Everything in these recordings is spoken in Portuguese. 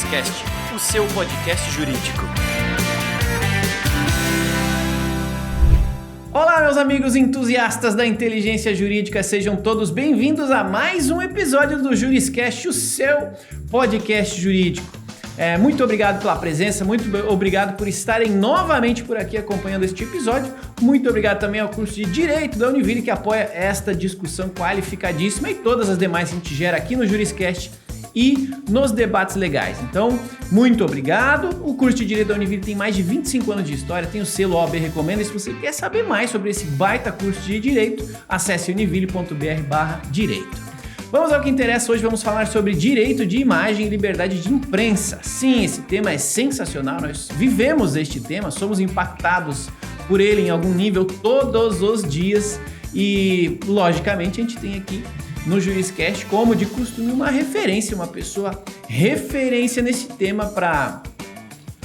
Juriscast, o seu podcast jurídico. Olá, meus amigos entusiastas da inteligência jurídica, sejam todos bem-vindos a mais um episódio do Juriscast, o seu podcast jurídico. Muito obrigado pela presença, muito obrigado por estarem novamente por aqui acompanhando este episódio. Muito obrigado também ao curso de Direito da Univille que apoia esta discussão qualificadíssima e todas as demais que a gente gera aqui no Juriscast e nos debates legais. Então, muito obrigado. O curso de Direito da Univille tem mais de 25 anos de história, tem o selo OAB Recomenda. E se você quer saber mais sobre esse baita curso de Direito, acesse univille.br/direito. Vamos ao que interessa. Hoje vamos falar sobre direito de imagem e liberdade de imprensa. Sim, esse tema é sensacional, nós vivemos este tema, somos impactados por ele em algum nível todos os dias e, logicamente, a gente tem aqui no Juriscast, como de costume, uma referência, uma pessoa referência nesse tema para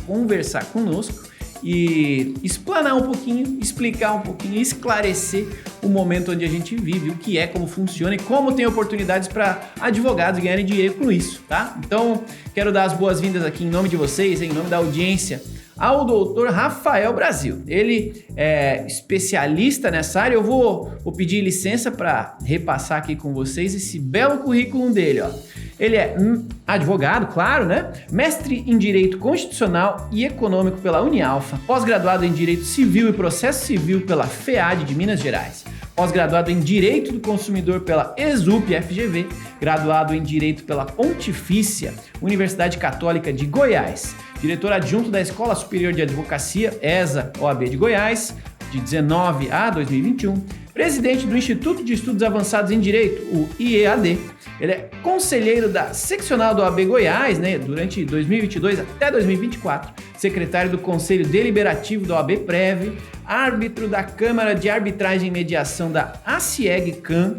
conversar conosco e explanar um pouquinho, explicar um pouquinho, esclarecer o momento onde a gente vive, o que é, como funciona e como tem oportunidades para advogados ganharem dinheiro com isso, tá? Então, quero dar as boas-vindas aqui em nome de vocês, em nome da audiência, ao doutor Rafael Brasil. Ele é especialista nessa área. Eu vou pedir licença para repassar aqui com vocês esse belo currículo dele, ó. Ele é advogado, claro, né? Mestre em Direito Constitucional e Econômico pela Unialfa, pós-graduado em Direito Civil e Processo Civil pela FEAD de Minas Gerais, pós-graduado em Direito do Consumidor pela ESUP-FGV, graduado em Direito pela Pontifícia Universidade Católica de Goiás, diretor adjunto da Escola Superior de Advocacia, ESA, OAB de Goiás, de 19 a 2021, presidente do Instituto de Estudos Avançados em Direito, o IEAD. Ele é conselheiro da seccional do OAB Goiás, né, durante 2022 até 2024, secretário do Conselho Deliberativo da OAB Prev, árbitro da Câmara de Arbitragem e Mediação da ACIEG-CAM,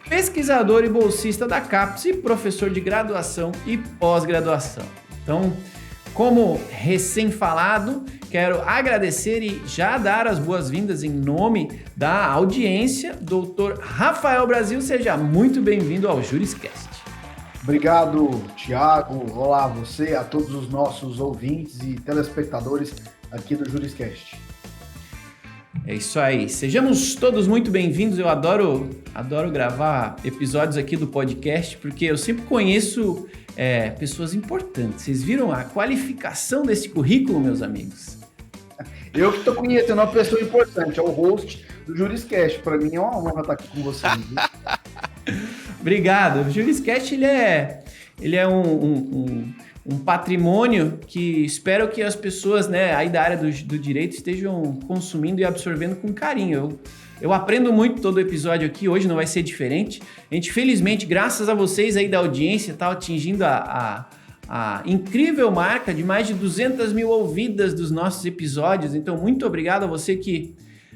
pesquisador e bolsista da CAPES e professor de graduação e pós-graduação. Então, como recém-falado, quero agradecer e já dar as boas-vindas em nome da audiência, doutor Rafael Brasil. Seja muito bem-vindo ao Juriscast. Obrigado, Thiago. Olá a você, a todos os nossos ouvintes e telespectadores aqui do Juriscast. É isso aí. Sejamos todos muito bem-vindos. Eu adoro gravar episódios aqui do podcast, porque eu sempre conheço pessoas importantes. Vocês viram a qualificação desse currículo, meus amigos? Eu que estou conhecendo uma pessoa importante, é o host do Juriscast. Para mim é uma honra estar aqui com vocês. Obrigado. O Juriscast ele é um patrimônio que espero que as pessoas, né, aí da área do direito estejam consumindo e absorvendo com carinho. Eu aprendo muito todo episódio aqui, hoje não vai ser diferente. A gente, felizmente, graças a vocês aí da audiência, está atingindo a incrível marca de mais de 200 mil ouvidas dos nossos episódios. Então, muito obrigado a você que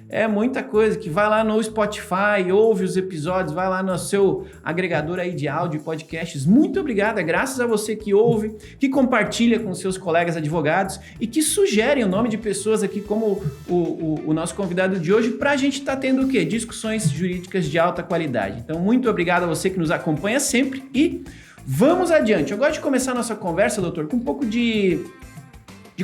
é muita coisa, que vai lá no Spotify, ouve os episódios, vai lá no seu agregador aí de áudio e podcasts. Muito obrigado, é graças a você que ouve, que compartilha com seus colegas advogados e que sugerem o nome de pessoas aqui como o nosso convidado de hoje para a gente estar tendo o quê? Discussões jurídicas de alta qualidade. Então, muito obrigado a você que nos acompanha sempre e vamos adiante. Eu gosto de começar a nossa conversa, doutor, com um pouco de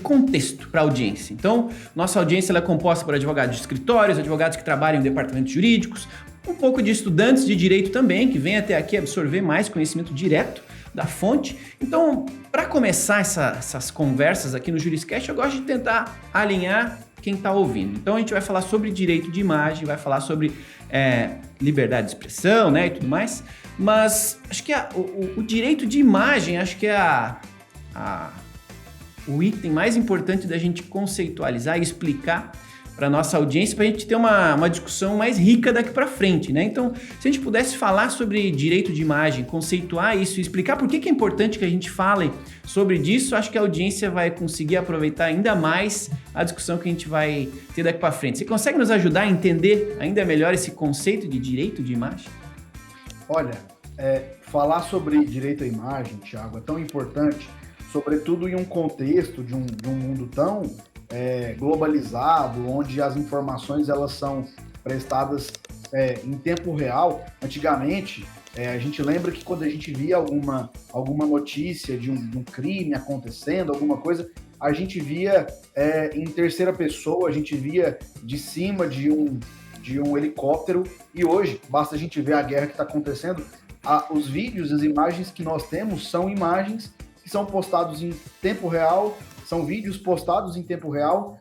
contexto para a audiência. Então, nossa audiência ela é composta por advogados de escritórios, advogados que trabalham em departamentos jurídicos, um pouco de estudantes de direito também, que vêm até aqui absorver mais conhecimento direto da fonte. Então, para começar essas conversas aqui no Juriscast, eu gosto de tentar alinhar quem está ouvindo. Então, a gente vai falar sobre direito de imagem, vai falar sobre liberdade de expressão, né, e tudo mais, mas acho que o direito de imagem, acho que é o item mais importante da gente conceitualizar e explicar para nossa audiência, para a gente ter uma discussão mais rica daqui para frente, né? Então, se a gente pudesse falar sobre direito de imagem, conceituar isso e explicar por que é importante que a gente fale sobre disso, acho que a audiência vai conseguir aproveitar ainda mais a discussão que a gente vai ter daqui para frente. Você consegue nos ajudar a entender ainda melhor esse conceito de direito de imagem? Olha, falar sobre direito à imagem, Thiago, é tão importante, sobretudo em um contexto de um mundo tão globalizado, onde as informações elas são prestadas em tempo real. Antigamente, A gente lembra que quando a gente via alguma notícia de um crime acontecendo, alguma coisa, a gente via em terceira pessoa, a gente via de cima de um helicóptero, e hoje, basta a gente ver a guerra que está acontecendo, os vídeos, as imagens que nós temos são imagens que são postados em tempo real, são vídeos postados em tempo real,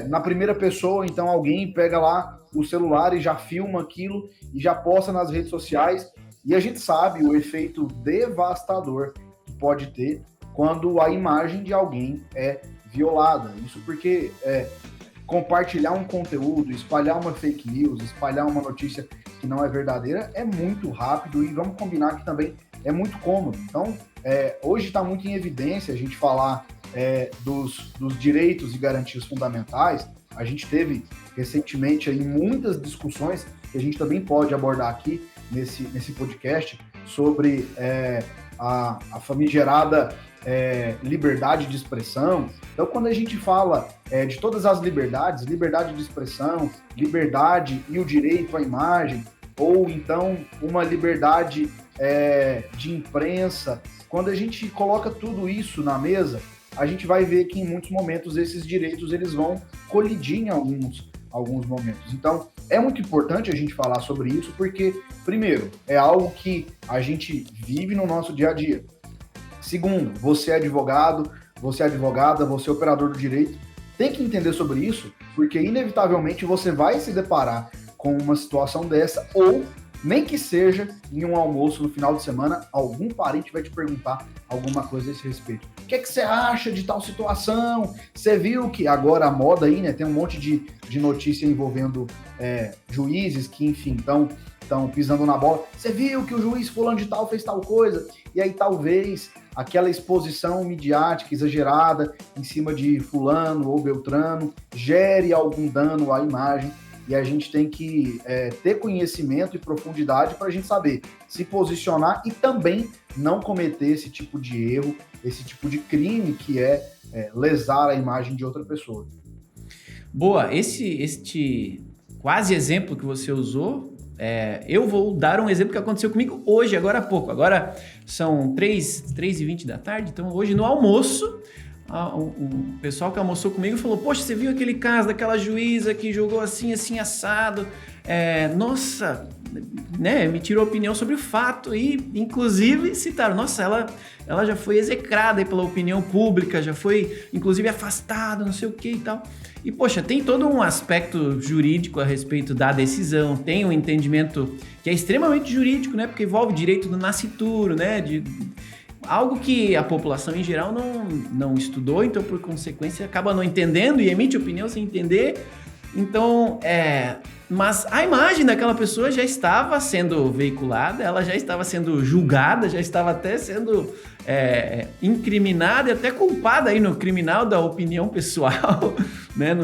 na primeira pessoa, então alguém pega lá o celular e já filma aquilo e já posta nas redes sociais, e a gente sabe o efeito devastador que pode ter quando a imagem de alguém é violada. Isso porque compartilhar um conteúdo, espalhar uma fake news, espalhar uma notícia que não é verdadeira é muito rápido, e vamos combinar que também é muito cômodo. Então, hoje está muito em evidência a gente falar dos direitos e garantias fundamentais. A gente teve recentemente aí muitas discussões que a gente também pode abordar aqui nesse podcast sobre a famigerada liberdade de expressão. Então, quando a gente fala de todas as liberdades, liberdade de expressão, liberdade e o direito à imagem, ou então uma liberdade de imprensa, quando a gente coloca tudo isso na mesa, a gente vai ver que em muitos momentos esses direitos eles vão colidir em alguns momentos. Então, é muito importante a gente falar sobre isso, porque, primeiro, é algo que a gente vive no nosso dia a dia. Segundo, você é advogado, você é advogada, você é operador do direito, tem que entender sobre isso, porque inevitavelmente você vai se deparar com uma situação dessa, ou nem que seja em um almoço no final de semana, algum parente vai te perguntar alguma coisa a esse respeito. O que é que você acha de tal situação? Você viu que agora a moda aí, né, tem um monte de notícia envolvendo juízes que, enfim, estão pisando na bola. Você viu que o juiz fulano de tal fez tal coisa? E aí talvez aquela exposição midiática exagerada em cima de fulano ou beltrano gere algum dano à imagem. E a gente tem que ter conhecimento e profundidade para a gente saber se posicionar e também não cometer esse tipo de erro, esse tipo de crime que é lesar a imagem de outra pessoa. Boa, este quase exemplo que você usou, eu vou dar um exemplo que aconteceu comigo hoje, agora há pouco. Agora são 3h20 da tarde, então hoje no almoço, o pessoal que almoçou comigo falou: poxa, você viu aquele caso daquela juíza que julgou assim, assim, assado? Nossa, né, me tirou opinião sobre o fato e, inclusive, citaram: nossa, ela já foi execrada aí pela opinião pública, já foi, inclusive, afastada, não sei o que e tal. E, poxa, tem todo um aspecto jurídico a respeito da decisão, tem um entendimento que é extremamente jurídico, né, porque envolve direito do nascituro, né, algo que a população em geral não estudou, então, por consequência, acaba não entendendo e emite opinião sem entender. Então, mas a imagem daquela pessoa já estava sendo veiculada, ela já estava sendo julgada, já estava até sendo incriminada e até culpada aí no criminal da opinião pessoal, né,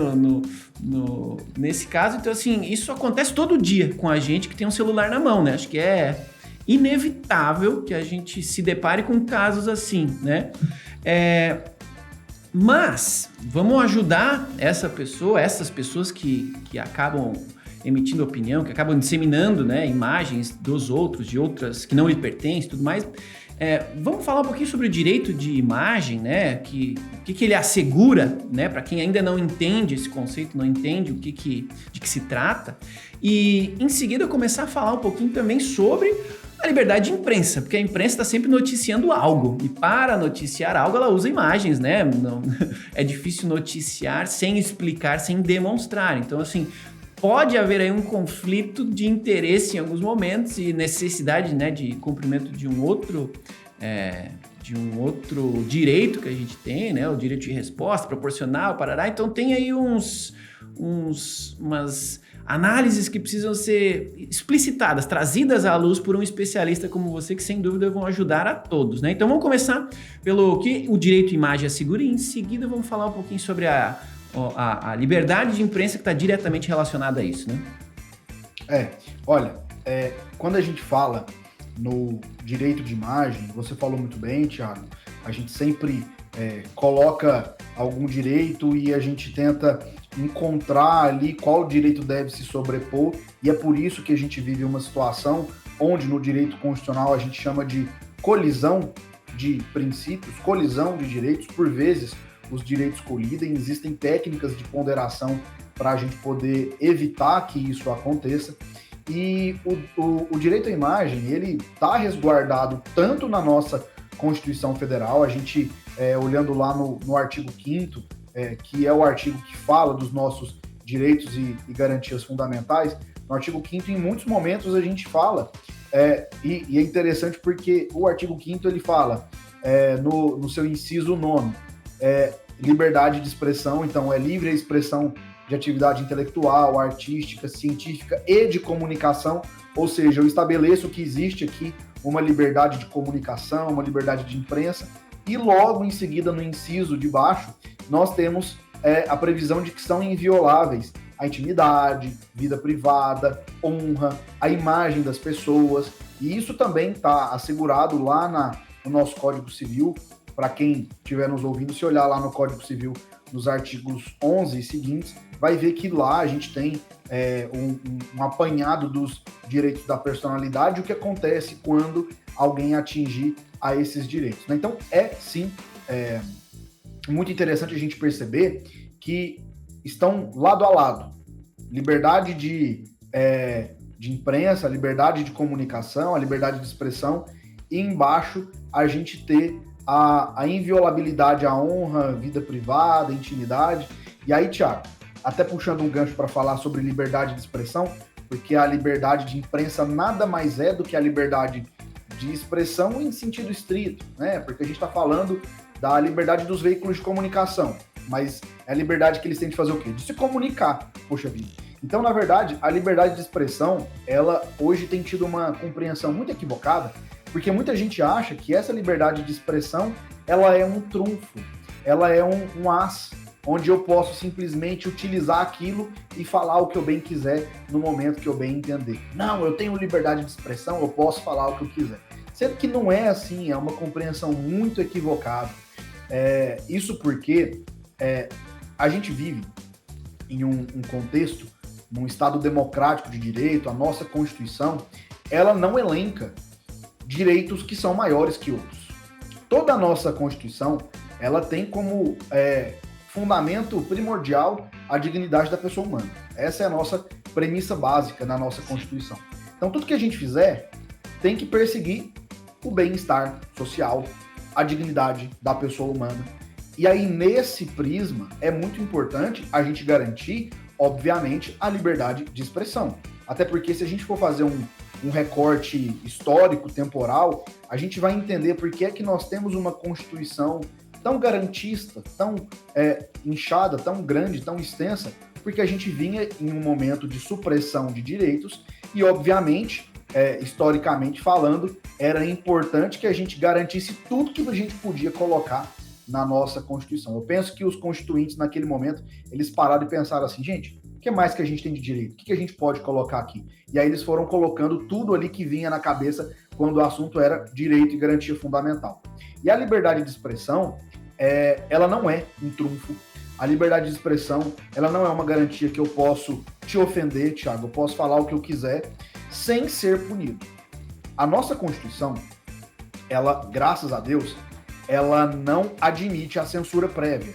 nesse caso. Então, assim, isso acontece todo dia com a gente que tem um celular na mão, né? Acho que é inevitável que a gente se depare com casos assim, né? Mas vamos ajudar essas pessoas que acabam emitindo opinião, que acabam disseminando, né, imagens dos outros, de outras que não lhe pertencem e tudo mais. Vamos falar um pouquinho sobre o direito de imagem, né? O que ele assegura, né? Para quem ainda não entende esse conceito, não entende de que se trata. E em seguida eu começar a falar um pouquinho também sobre a liberdade de imprensa, porque a imprensa está sempre noticiando algo, e para noticiar algo ela usa imagens, né? Não, é difícil noticiar sem explicar, sem demonstrar. Então, assim, pode haver aí um conflito de interesse em alguns momentos e necessidade, né, de cumprimento de um outro direito que a gente tem, né? O direito de resposta proporcional, parará. Então tem aí umas análises que precisam ser explicitadas, trazidas à luz por um especialista como você, que sem dúvida vão ajudar a todos, né? Então vamos começar pelo que o direito à imagem assegura e em seguida vamos falar um pouquinho sobre a liberdade de imprensa que está diretamente relacionada a isso, né? Quando a gente fala no direito de imagem, você falou muito bem, Thiago, a gente sempre coloca algum direito e a gente tenta encontrar ali qual direito deve se sobrepor, e é por isso que a gente vive uma situação onde no direito constitucional a gente chama de colisão de princípios, colisão de direitos. Por vezes os direitos colidem, existem técnicas de ponderação para a gente poder evitar que isso aconteça. E o direito à imagem, ele está resguardado tanto na nossa Constituição Federal, a gente, olhando lá no artigo 5º, que é o artigo que fala dos nossos direitos e garantias fundamentais, no artigo 5º, em muitos momentos a gente fala, e é interessante porque o artigo 5º ele fala, no seu inciso 9º, liberdade de expressão, então é livre a expressão de atividade intelectual, artística, científica e de comunicação, ou seja, eu estabeleço que existe aqui uma liberdade de comunicação, uma liberdade de imprensa, e logo em seguida, no inciso de baixo, nós temos a previsão de que são invioláveis a intimidade, vida privada, honra, a imagem das pessoas, e isso também está assegurado lá no nosso Código Civil. Para quem estiver nos ouvindo, se olhar lá no Código Civil, nos artigos 11 e seguintes, vai ver que lá a gente tem um apanhado dos direitos da personalidade, o que acontece quando alguém atingir a esses direitos, né? Então, sim, muito interessante a gente perceber que estão lado a lado. Liberdade de imprensa, liberdade de comunicação, a liberdade de expressão, e embaixo a gente ter a inviolabilidade, a honra, vida privada, intimidade. E aí, Thiago, até puxando um gancho para falar sobre liberdade de expressão, porque a liberdade de imprensa nada mais é do que a liberdade de expressão em sentido estrito, né? Porque a gente está falando da liberdade dos veículos de comunicação, mas é a liberdade que eles têm de fazer o quê? De se comunicar, poxa vida. Então, na verdade, a liberdade de expressão, ela hoje tem tido uma compreensão muito equivocada, porque muita gente acha que essa liberdade de expressão, ela é um trunfo, ela é um as, onde eu posso simplesmente utilizar aquilo e falar o que eu bem quiser no momento que eu bem entender. Não, eu tenho liberdade de expressão, eu posso falar o que eu quiser. Sendo que não é assim, é uma compreensão muito equivocada. Isso porque a gente vive em um contexto, num Estado democrático de direito, a nossa Constituição, ela não elenca direitos que são maiores que outros. Toda a nossa Constituição, ela tem como fundamento primordial a dignidade da pessoa humana. Essa é a nossa premissa básica na nossa Constituição. Então, tudo que a gente fizer tem que perseguir o bem-estar social, a dignidade da pessoa humana. E aí, nesse prisma, é muito importante a gente garantir, obviamente, a liberdade de expressão. Até porque se a gente for fazer um recorte histórico, temporal, a gente vai entender por que é que nós temos uma Constituição tão garantista, tão inchada, tão grande, tão extensa, porque a gente vinha em um momento de supressão de direitos e, obviamente, historicamente falando, era importante que a gente garantisse tudo que a gente podia colocar na nossa Constituição. Eu penso que os constituintes, naquele momento, eles pararam e pensaram assim, gente, o que mais que a gente tem de direito? O que a gente pode colocar aqui? E aí eles foram colocando tudo ali que vinha na cabeça quando o assunto era direito e garantia fundamental. E a liberdade de expressão, ela não é um trunfo. A liberdade de expressão, ela não é uma garantia que eu posso te ofender, Thiago, eu posso falar o que eu quiser sem ser punido. A nossa Constituição, ela, graças a Deus, ela não admite a censura prévia.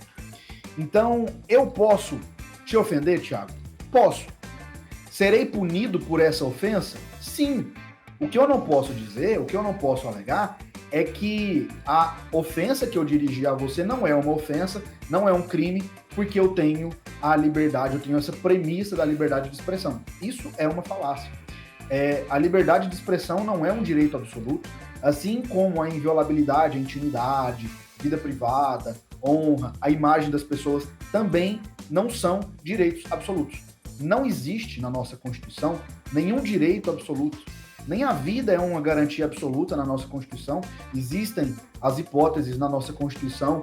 Então, eu posso te ofender, Thiago? Posso. Serei punido por essa ofensa? Sim. O que eu não posso dizer, o que eu não posso alegar, é que a ofensa que eu dirigi a você não é uma ofensa, não é um crime, porque eu tenho a liberdade, eu tenho essa premissa da liberdade de expressão. Isso é uma falácia. A liberdade de expressão não é um direito absoluto, assim como a inviolabilidade, a intimidade, vida privada, honra, a imagem das pessoas também não são direitos absolutos. Não existe na nossa Constituição nenhum direito absoluto. Nem a vida é uma garantia absoluta na nossa Constituição. Existem as hipóteses na nossa Constituição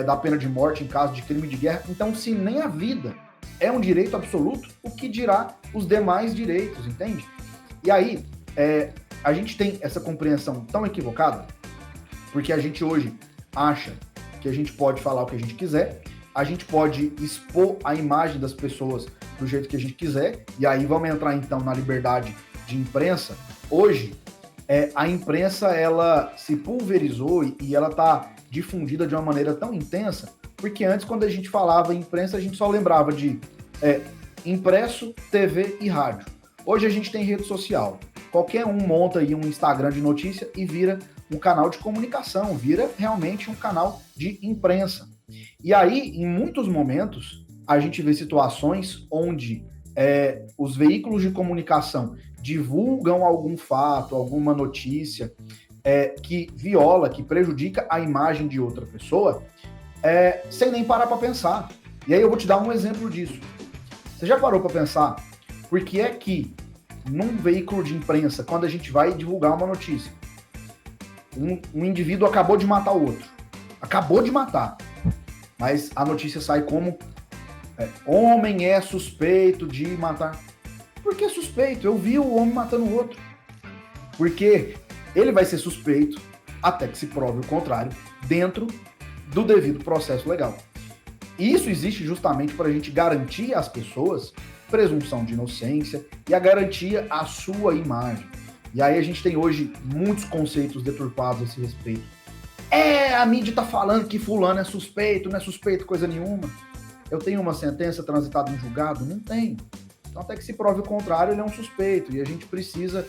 da pena de morte em caso de crime de guerra. Então, se nem a vida é um direito absoluto, o que dirá os demais direitos, entende? E aí, a gente tem essa compreensão tão equivocada, porque a gente hoje acha que a gente pode falar o que a gente quiser, a gente pode expor a imagem das pessoas do jeito que a gente quiser, e aí vamos entrar então na liberdade de imprensa, hoje a imprensa ela se pulverizou e ela está difundida de uma maneira tão intensa, porque antes, quando a gente falava em imprensa, a gente só lembrava de impresso, TV e rádio. Hoje a gente tem rede social. Qualquer um monta aí um Instagram de notícia e vira um canal de comunicação, vira realmente um canal de imprensa. E aí, em muitos momentos, a gente vê situações onde os veículos de comunicação divulgam algum fato, alguma notícia que viola, que prejudica a imagem de outra pessoa, sem nem parar para pensar. E aí eu vou te dar um exemplo disso. Você já parou para pensar por que é que num veículo de imprensa, quando a gente vai divulgar uma notícia, um indivíduo acabou de matar o outro. Acabou de matar. Mas a notícia sai como homem é suspeito de matar. Por que suspeito? Eu vi o homem matando o outro. Porque ele vai ser suspeito até que se prove o contrário dentro do devido processo legal. E isso existe justamente para a gente garantir às pessoas presunção de inocência e a garantia à sua imagem. E aí a gente tem hoje muitos conceitos deturpados a esse respeito. A mídia tá falando que fulano é suspeito, não é suspeito coisa nenhuma. Eu tenho uma sentença transitada em julgado? Não tenho. Então até que se prove o contrário, ele é um suspeito. E a gente precisa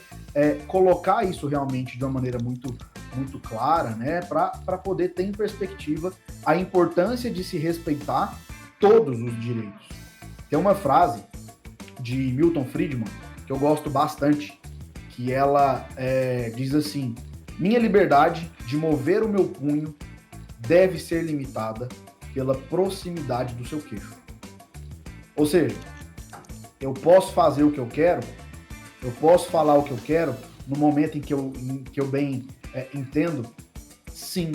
colocar isso realmente de uma maneira muito, muito clara, né? Para poder ter em perspectiva a importância de se respeitar todos os direitos. Tem uma frase de Milton Friedman que eu gosto bastante, que ela diz assim: minha liberdade de mover o meu punho deve ser limitada pela proximidade do seu queixo. Ou seja, eu posso fazer o que eu quero, eu posso falar o que eu quero no momento em que eu bem entendo, sim.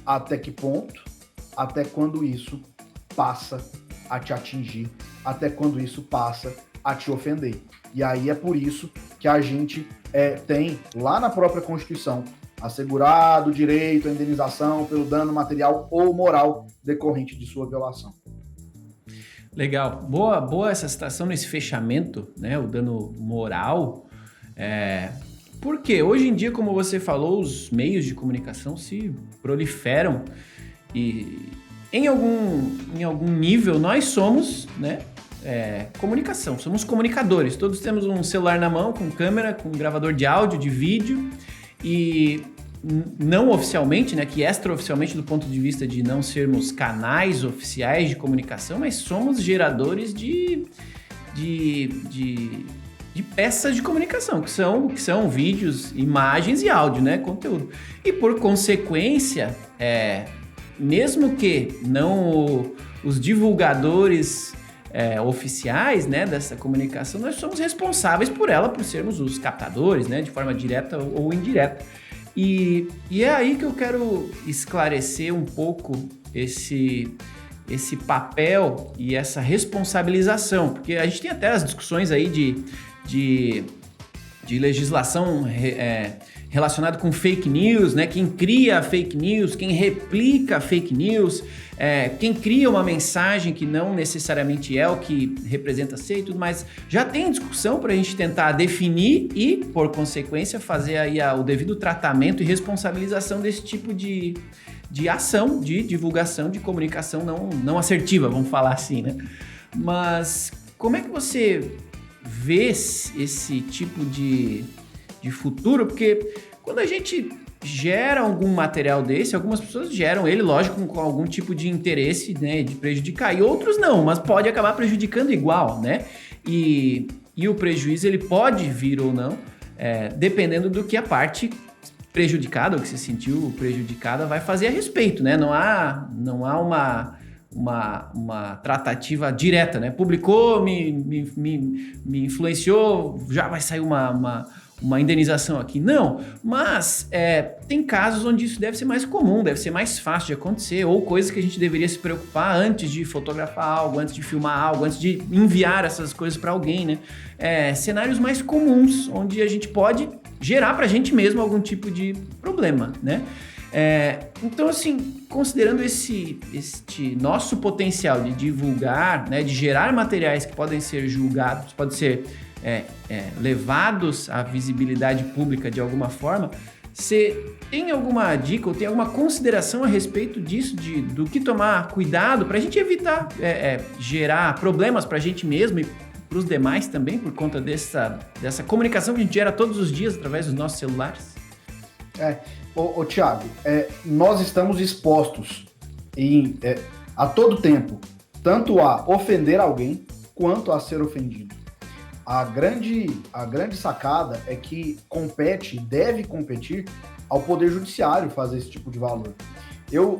Até que ponto? Até quando isso passa a te atingir, até quando isso passa a te ofender. E aí é por isso que a gente tem lá na própria Constituição assegurado o direito à indenização pelo dano material ou moral decorrente de sua violação. Legal. Boa essa citação nesse fechamento, né? O dano moral. Porque hoje em dia, como você falou, os meios de comunicação se proliferam e em algum nível nós somos, né? Comunicação, somos comunicadores. Todos temos um celular na mão, com câmera, com gravador de áudio, de vídeo, e não oficialmente, né, que extraoficialmente do ponto de vista de não sermos canais oficiais de comunicação, mas somos geradores de peças de comunicação, que são vídeos, imagens e áudio, né, conteúdo. E por consequência, mesmo que não os divulgadores oficiais, né, dessa comunicação, nós somos responsáveis por ela, por sermos os captadores, né, de forma direta ou indireta. E é aí que eu quero esclarecer um pouco esse papel e essa responsabilização, porque a gente tem até as discussões aí de legislação relacionada com fake news, né? Quem cria fake news, quem replica fake news, quem cria uma mensagem que não necessariamente é o que representa ser e tudo mais. Já tem discussão para a gente tentar definir e, por consequência, fazer aí o devido tratamento e responsabilização desse tipo de ação, de divulgação, de comunicação não assertiva, vamos falar assim, né? Mas como é que você vê esse tipo de futuro? Porque quando a gente gera algum material desse, algumas pessoas geram ele, lógico, com algum tipo de interesse, né, de prejudicar, e outros não, mas pode acabar prejudicando igual, né? E o prejuízo ele pode vir ou não, dependendo do que a parte prejudicada, ou que se sentiu prejudicada, vai fazer a respeito, né? Não há uma tratativa direta, né? Publicou, me influenciou, já vai sair uma indenização aqui. Não, mas tem casos onde isso deve ser mais comum, deve ser mais fácil de acontecer, ou coisas que a gente deveria se preocupar antes de fotografar algo, antes de filmar algo, antes de enviar essas coisas para alguém, né? Cenários mais comuns, onde a gente pode gerar para a gente mesmo algum tipo de problema, né? Então, assim, considerando este nosso potencial de divulgar, né, de gerar materiais que podem ser julgados, podem ser levados à visibilidade pública de alguma forma. Você tem alguma dica ou tem alguma consideração a respeito disso, do que tomar cuidado para a gente evitar gerar problemas para a gente mesmo e para os demais também, por conta dessa comunicação que a gente gera todos os dias através dos nossos celulares? Thiago, nós estamos expostos a todo tempo, tanto a ofender alguém quanto a ser ofendido. A grande sacada é que deve competir ao Poder Judiciário fazer esse tipo de valor. Eu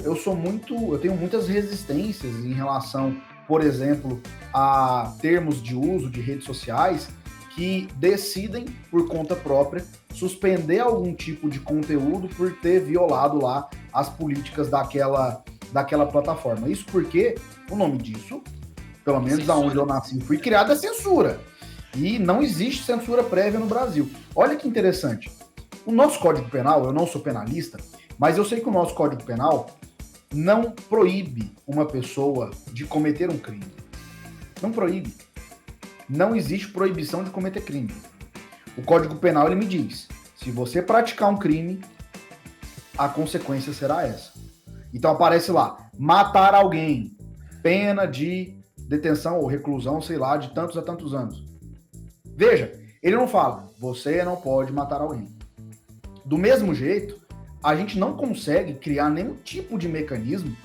tenho muitas resistências em relação, por exemplo, a termos de uso de redes sociais que decidem, por conta própria, suspender algum tipo de conteúdo por ter violado lá as políticas daquela plataforma. Isso porque o nome disso, pelo menos censura. Aonde eu nasci e fui criado, é censura. E não existe censura prévia no Brasil. Olha que interessante. O nosso Código Penal, eu não sou penalista, mas eu sei que o nosso Código Penal não proíbe uma pessoa de cometer um crime. Não proíbe. Não existe proibição de cometer crime. O Código Penal, ele me diz, se você praticar um crime, a consequência será essa. Então aparece lá, matar alguém, pena de detenção ou reclusão, sei lá, de tantos a tantos anos. Veja, ele não fala, você não pode matar alguém. Do mesmo jeito, a gente não consegue criar nenhum tipo de mecanismo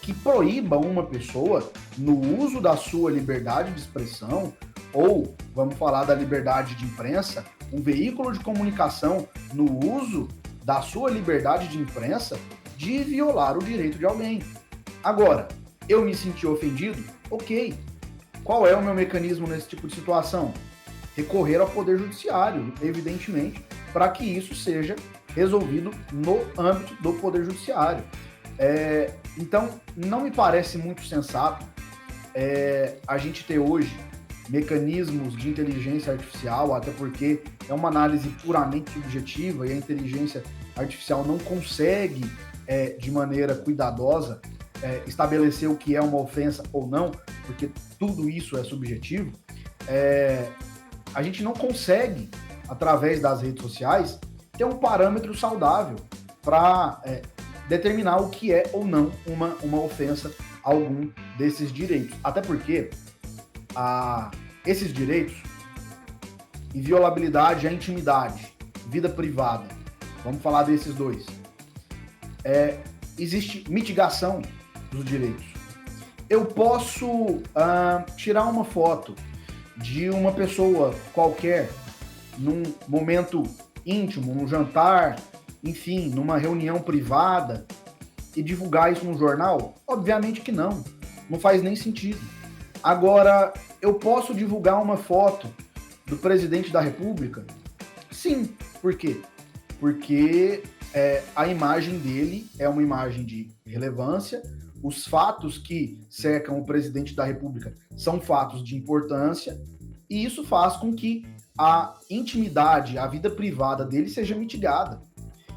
que proíba uma pessoa no uso da sua liberdade de expressão, ou, vamos falar da liberdade de imprensa, um veículo de comunicação no uso da sua liberdade de imprensa, de violar o direito de alguém. Agora, eu me senti ofendido? Ok. Qual é o meu mecanismo nesse tipo de situação? Recorrer ao Poder Judiciário, evidentemente, para que isso seja resolvido no âmbito do Poder Judiciário. Então, não me parece muito sensato a gente ter hoje mecanismos de inteligência artificial, até porque é uma análise puramente subjetiva e a inteligência artificial não consegue, de maneira cuidadosa, estabelecer o que é uma ofensa ou não, porque tudo isso é subjetivo. A gente não consegue, através das redes sociais, ter um parâmetro saudável para determinar o que é ou não uma ofensa a algum desses direitos. Até porque esses direitos, inviolabilidade à intimidade, vida privada, vamos falar desses dois, existe mitigação dos direitos. Eu posso tirar uma foto de uma pessoa qualquer num momento íntimo, num jantar, enfim, numa reunião privada e divulgar isso no jornal? Obviamente que não. Não faz nem sentido. Agora, eu posso divulgar uma foto do presidente da República? Sim. Por quê? Porque a imagem dele é uma imagem de relevância, os fatos que cercam o presidente da República são fatos de importância, e isso faz com que a intimidade, a vida privada dele seja mitigada.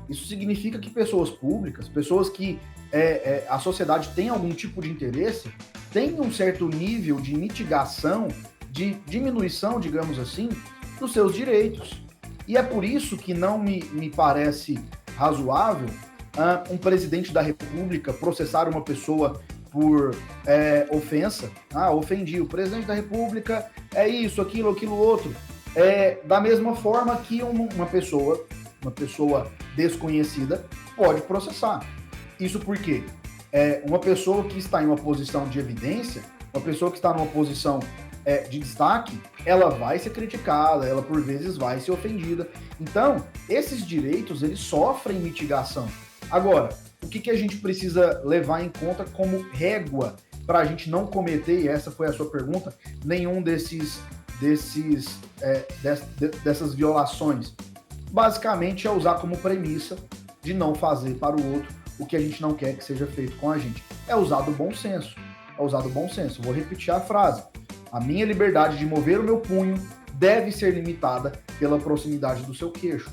Isso significa que pessoas públicas, pessoas que a sociedade tem algum tipo de interesse, tem um certo nível de mitigação, de diminuição, digamos assim, dos seus direitos. E é por isso que não me parece razoável um presidente da República processar uma pessoa por ofensa. Ofendi o presidente da República, é isso, aquilo outro. Da mesma forma que uma pessoa desconhecida pode processar. Isso porque uma pessoa que está em uma posição de evidência, uma pessoa que está numa posição de destaque, ela vai ser criticada, ela por vezes vai ser ofendida. Então, esses direitos, eles sofrem mitigação. Agora, o que a gente precisa levar em conta como régua para a gente não cometer, e essa foi a sua pergunta, nenhum dessas violações? Basicamente é usar como premissa de não fazer para o outro o que a gente não quer que seja feito com a gente. É usar do bom senso. Vou repetir a frase. A minha liberdade de mover o meu punho deve ser limitada pela proximidade do seu queixo.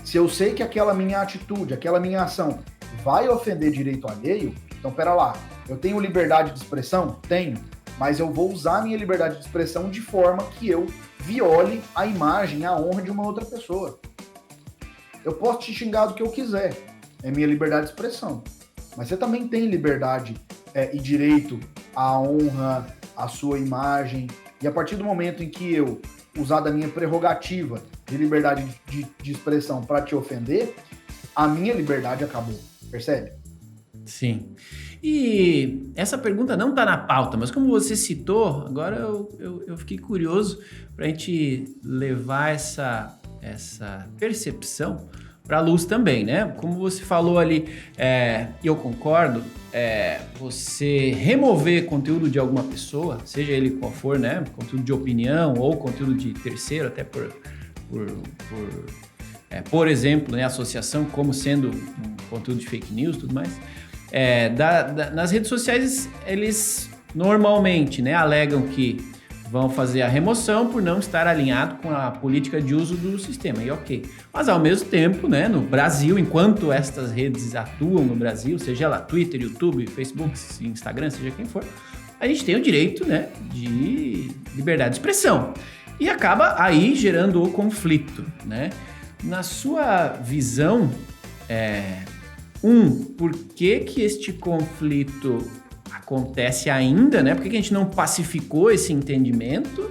Se eu sei que aquela minha atitude, aquela minha ação vai ofender direito alheio, então pera lá, eu tenho liberdade de expressão? Tenho, mas eu vou usar a minha liberdade de expressão de forma que eu viole a imagem, a honra de uma outra pessoa. Eu posso te xingar do que eu quiser, é minha liberdade de expressão. Mas você também tem liberdade e direito à honra, à sua imagem. E a partir do momento em que eu usar da minha prerrogativa de liberdade de expressão para te ofender, a minha liberdade acabou. Percebe? Sim. E essa pergunta não está na pauta, mas como você citou, agora eu fiquei curioso para a gente levar essa percepção para a luz também, né? Como você falou ali, eu concordo, você remover conteúdo de alguma pessoa, seja ele qual for, né? Conteúdo de opinião ou conteúdo de terceiro, até por exemplo, né? Associação como sendo um conteúdo de fake news e tudo mais. Nas redes sociais, eles normalmente, né, alegam que vão fazer a remoção por não estar alinhado com a política de uso do sistema, e ok. Mas ao mesmo tempo, né, no Brasil, enquanto estas redes atuam no Brasil, seja lá Twitter, YouTube, Facebook, Instagram, seja quem for, a gente tem o direito, né, de liberdade de expressão. E acaba aí gerando o conflito, né? Na sua visão, por que este conflito acontece ainda, né? Por que a gente não pacificou esse entendimento,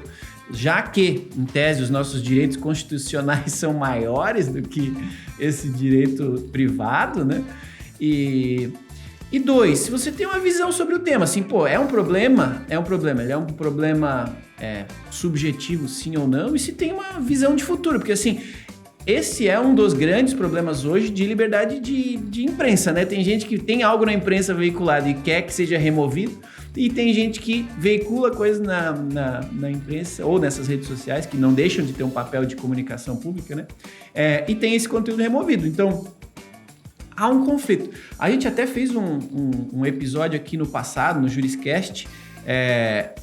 já que, em tese, os nossos direitos constitucionais são maiores do que esse direito privado, né? E dois, se você tem uma visão sobre o tema, assim, é um problema, ele é um problema subjetivo, sim ou não, e se tem uma visão de futuro, porque assim, esse é um dos grandes problemas hoje de liberdade de imprensa, né? Tem gente que tem algo na imprensa veiculada e quer que seja removido, e tem gente que veicula coisas na imprensa ou nessas redes sociais que não deixam de ter um papel de comunicação pública, né? E tem esse conteúdo removido. Então, há um conflito. A gente até fez um episódio aqui no passado, no Juriscast,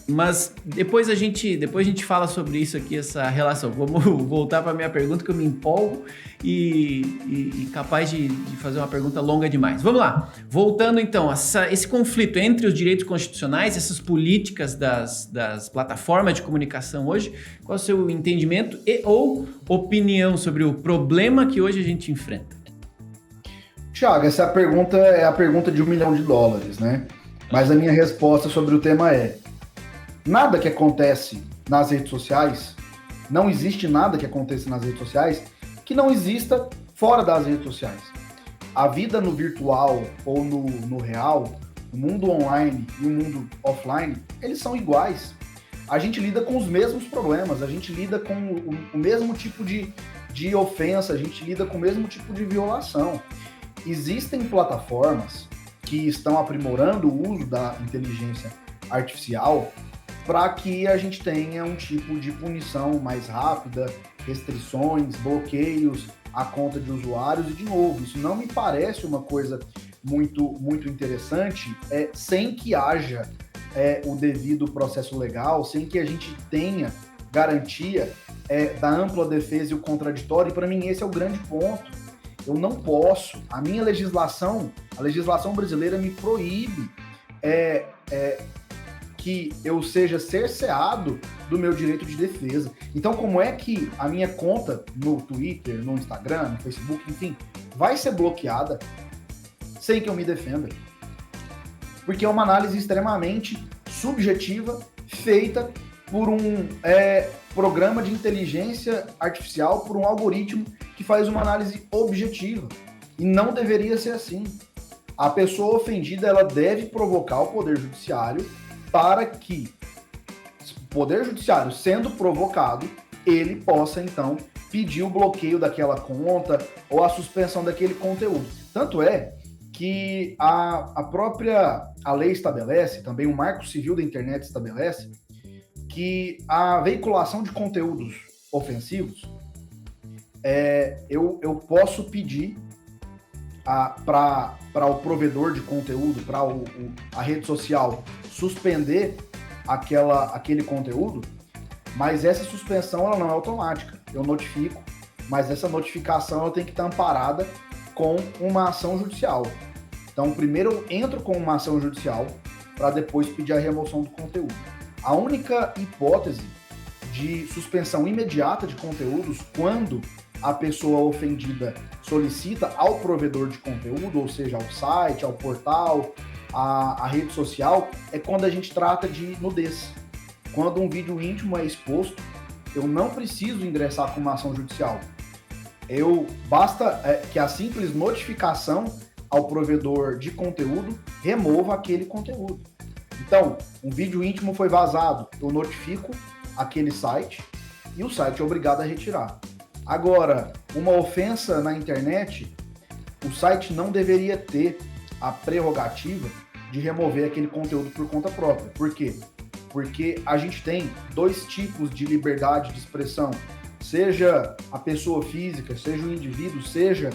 mas depois a gente fala sobre isso aqui, essa relação. Vamos voltar para a minha pergunta, que eu me empolgo e capaz de fazer uma pergunta longa demais. Vamos lá. Voltando então, esse conflito entre os direitos constitucionais, essas políticas das plataformas de comunicação hoje, qual é o seu entendimento ou opinião sobre o problema que hoje a gente enfrenta? Thiago, essa pergunta é a pergunta de $1 milhão, né? Mas a minha resposta sobre o tema nada que acontece nas redes sociais, não existe nada que aconteça nas redes sociais que não exista fora das redes sociais. A vida no virtual ou no real, o mundo online e o mundo offline, eles são iguais. A gente lida com os mesmos problemas, a gente lida com o mesmo tipo de ofensa, a gente lida com o mesmo tipo de violação. Existem plataformas que estão aprimorando o uso da inteligência artificial para que a gente tenha um tipo de punição mais rápida, restrições, bloqueios à conta de usuários. E, de novo, isso não me parece uma coisa muito, muito interessante, sem que haja o devido processo legal, sem que a gente tenha garantia da ampla defesa e o contraditório. E, para mim, esse é o grande ponto. Eu não posso, a minha legislação, a legislação brasileira me proíbe que eu seja cerceado do meu direito de defesa. Então, como é que a minha conta no Twitter, no Instagram, no Facebook, enfim, vai ser bloqueada sem que eu me defenda? Porque é uma análise extremamente subjetiva, feita por um programa de inteligência artificial, por um algoritmo que faz uma análise objetiva. E não deveria ser assim. A pessoa ofendida, ela deve provocar o Poder Judiciário para que o Poder Judiciário, sendo provocado, ele possa, então, pedir o bloqueio daquela conta ou a suspensão daquele conteúdo. Tanto é que a lei estabelece, também o Marco Civil da Internet estabelece, que a veiculação de conteúdos ofensivos, eu posso pedir para o provedor de conteúdo, para a rede social, suspender aquele conteúdo, mas essa suspensão ela não é automática. Eu notifico, mas essa notificação ela tem que estar amparada com uma ação judicial. Então, primeiro eu entro com uma ação judicial para depois pedir a remoção do conteúdo. A única hipótese de suspensão imediata de conteúdos quando a pessoa ofendida solicita ao provedor de conteúdo, ou seja, ao site, ao portal, à rede social, é quando a gente trata de nudez. Quando um vídeo íntimo é exposto, eu não preciso ingressar com uma ação judicial. Basta que a simples notificação ao provedor de conteúdo remova aquele conteúdo. Então, um vídeo íntimo foi vazado, eu notifico aquele site e o site é obrigado a retirar. Agora, uma ofensa na internet, o site não deveria ter a prerrogativa de remover aquele conteúdo por conta própria. Por quê? Porque a gente tem dois tipos de liberdade de expressão, seja a pessoa física, seja o indivíduo, seja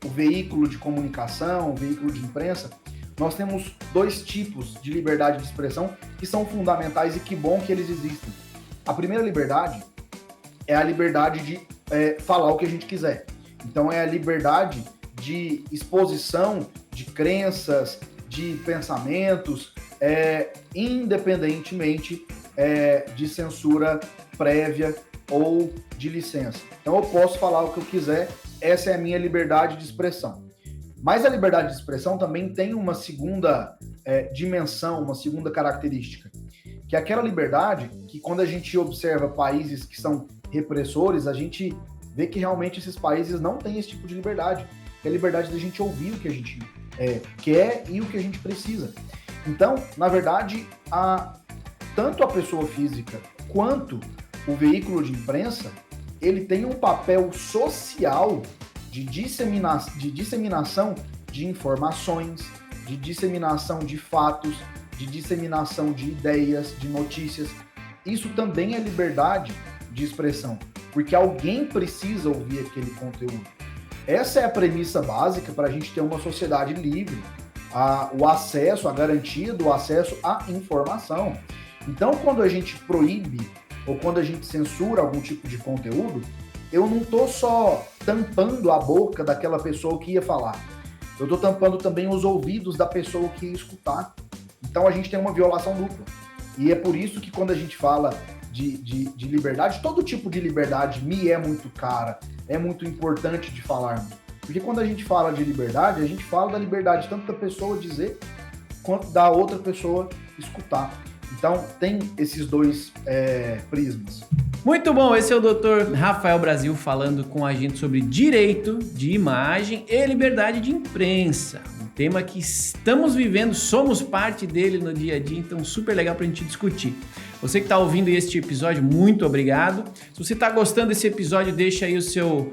o veículo de comunicação, o veículo de imprensa. Nós temos dois tipos de liberdade de expressão que são fundamentais e que bom que eles existem. A primeira liberdade é a liberdade de falar o que a gente quiser. Então é a liberdade de exposição de crenças, de pensamentos, independentemente de censura prévia ou de licença. Então eu posso falar o que eu quiser, essa é a minha liberdade de expressão. Mas a liberdade de expressão também tem uma segunda dimensão, uma segunda característica, que é aquela liberdade que quando a gente observa países que são repressores, a gente vê que realmente esses países não têm esse tipo de liberdade, que é a liberdade da gente ouvir o que a gente quer e o que a gente precisa. Então, na verdade, tanto a pessoa física quanto o veículo de imprensa, ele tem um papel social de disseminação de informações, de disseminação de fatos, de disseminação de ideias, de notícias. Isso também é liberdade de expressão, porque alguém precisa ouvir aquele conteúdo. Essa é a premissa básica para a gente ter uma sociedade livre, o acesso, a garantia do acesso à informação. Então, quando a gente proíbe ou quando a gente censura algum tipo de conteúdo, eu não estou só tampando a boca daquela pessoa que ia falar, eu estou tampando também os ouvidos da pessoa que ia escutar. Então a gente tem uma violação dupla. E é por isso que quando a gente fala de liberdade, todo tipo de liberdade me é muito cara, é muito importante de falarmos. Porque quando a gente fala de liberdade, a gente fala da liberdade tanto da pessoa dizer, quanto da outra pessoa escutar. Então tem esses dois prismas. Muito bom, esse é o Dr. Rafael Brasil falando com a gente sobre direito de imagem e liberdade de imprensa. Um tema que estamos vivendo, somos parte dele no dia a dia, então super legal pra gente discutir. Você que está ouvindo este episódio, muito obrigado. Se você está gostando desse episódio, deixa aí o seu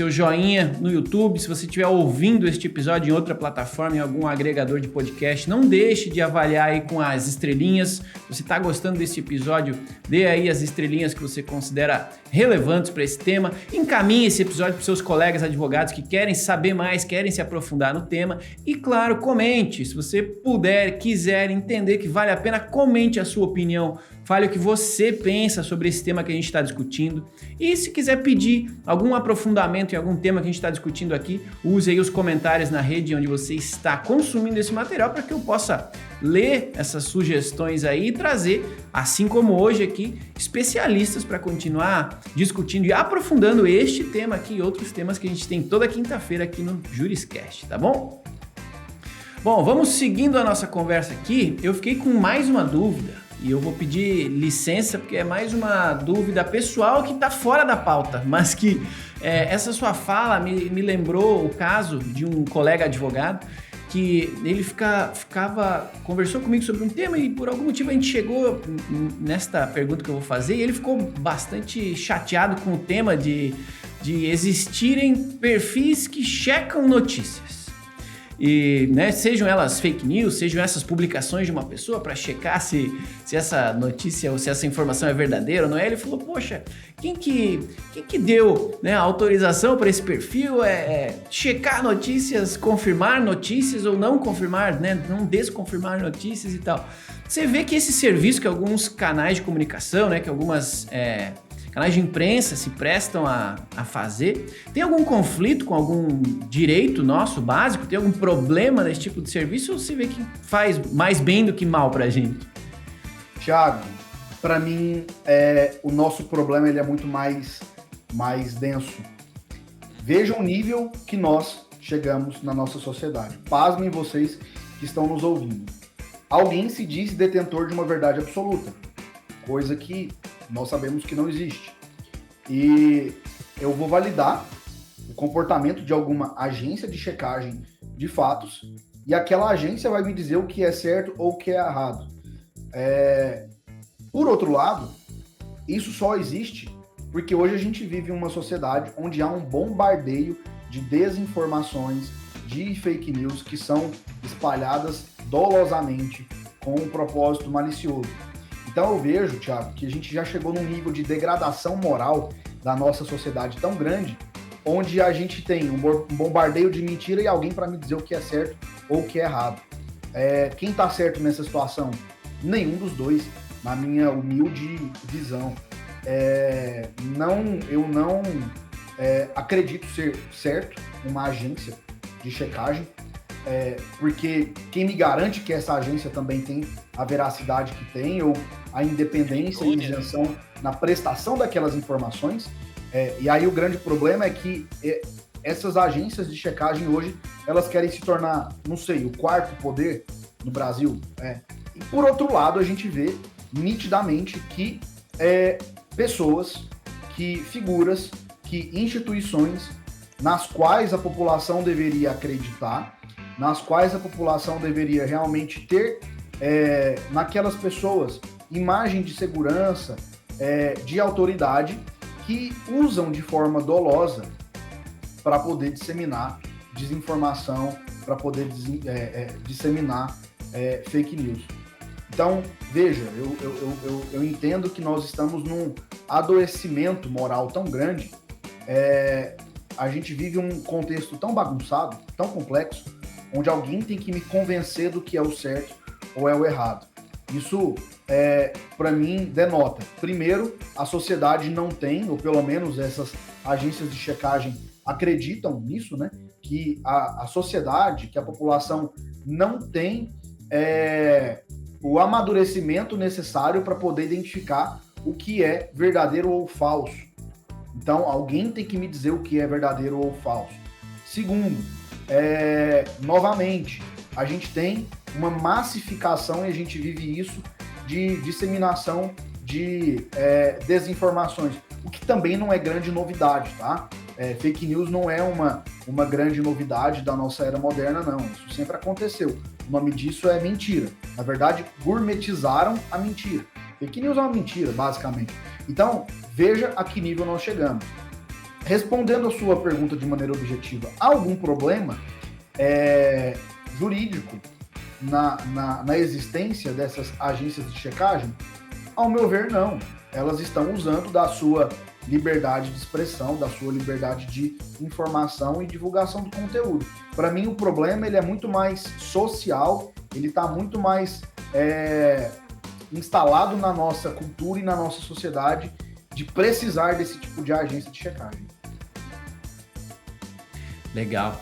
joinha no YouTube. Se você estiver ouvindo este episódio em outra plataforma, em algum agregador de podcast, não deixe de avaliar aí com as estrelinhas. Se você está gostando desse episódio, dê aí as estrelinhas que você considera relevantes para esse tema. Encaminhe esse episódio para os seus colegas advogados que querem saber mais, querem se aprofundar no tema. E claro, comente. Se você puder, quiser entender que vale a pena, comente a sua opinião. Fale o que você pensa sobre esse tema que a gente está discutindo. E se quiser pedir algum aprofundamento em algum tema que a gente está discutindo aqui, use aí os comentários na rede onde você está consumindo esse material para que eu possa ler essas sugestões aí e trazer, assim como hoje aqui, especialistas para continuar discutindo e aprofundando este tema aqui e outros temas que a gente tem toda quinta-feira aqui no Juriscast, tá bom? Bom, vamos seguindo a nossa conversa aqui. Eu fiquei com mais uma dúvida. E eu vou pedir licença porque é mais uma dúvida pessoal que está fora da pauta, mas que essa sua fala me lembrou o caso de um colega advogado que ele conversou comigo sobre um tema e por algum motivo a gente chegou nesta pergunta que eu vou fazer e ele ficou bastante chateado com o tema de existirem perfis que checam notícias. E, né, sejam elas fake news, sejam essas publicações de uma pessoa para checar se essa notícia ou se essa informação é verdadeira ou não é. Ele falou, poxa, quem que deu, né, a autorização para esse perfil checar notícias, confirmar notícias ou não confirmar, né, não desconfirmar notícias e tal. Você vê que esse serviço que alguns canais de comunicação, né, que algumas canais de imprensa se prestam a fazer, tem algum conflito com algum direito nosso básico? Tem algum problema nesse tipo de serviço ou você vê que faz mais bem do que mal pra gente? Thiago, para mim, o nosso problema ele é muito mais denso. Veja o nível que nós chegamos na nossa sociedade. Pasmem vocês que estão nos ouvindo. Alguém se diz detentor de uma verdade absoluta, coisa que nós sabemos que não existe. E eu vou validar o comportamento de alguma agência de checagem de fatos e aquela agência vai me dizer o que é certo ou o que é errado. Por outro lado, isso só existe porque hoje a gente vive em uma sociedade onde há um bombardeio de desinformações, de fake news que são espalhadas dolosamente com um propósito malicioso. Então eu vejo, Thiago, que a gente já chegou num nível de degradação moral da nossa sociedade tão grande, onde a gente tem um bombardeio de mentira e alguém para me dizer o que é certo ou o que é errado. Quem está certo nessa situação? Nenhum dos dois, na minha humilde visão. Eu não acredito ser certo uma agência de checagem, porque quem me garante que essa agência também tem a veracidade que tem, ou a independência e isenção na prestação daquelas informações. E aí o grande problema é que essas agências de checagem hoje, elas querem se tornar, não sei, o quarto poder no Brasil. E por outro lado, a gente vê nitidamente que pessoas, que figuras, que instituições nas quais a população deveria acreditar, nas quais a população deveria realmente ter naquelas pessoas imagem de segurança, de autoridade, que usam de forma dolosa para poder disseminar desinformação, para poder disseminar fake news. Então, veja, eu entendo que nós estamos num adoecimento moral tão grande, a gente vive um contexto tão bagunçado, tão complexo, onde alguém tem que me convencer do que é o certo ou é o errado. Isso, para mim, denota. Primeiro, a sociedade não tem, ou pelo menos essas agências de checagem acreditam nisso, né? Que a sociedade, que a população não tem o amadurecimento necessário para poder identificar o que é verdadeiro ou falso. Então, alguém tem que me dizer o que é verdadeiro ou falso. Segundo, novamente, a gente tem uma massificação, e a gente vive isso, de disseminação de desinformações, o que também não é grande novidade, tá? Fake news não é uma grande novidade da nossa era moderna, não. Isso sempre aconteceu. O nome disso é mentira. Na verdade, gourmetizaram a mentira. Fake news é uma mentira, basicamente. Então, veja a que nível nós chegamos. Respondendo a sua pergunta de maneira objetiva, há algum problema jurídico na existência dessas agências de checagem? Ao meu ver, não. Elas estão usando da sua liberdade de expressão, da sua liberdade de informação e divulgação do conteúdo. Para mim, o problema ele é muito mais social, ele está muito mais instalado na nossa cultura e na nossa sociedade de precisar desse tipo de agência de checagem. Legal.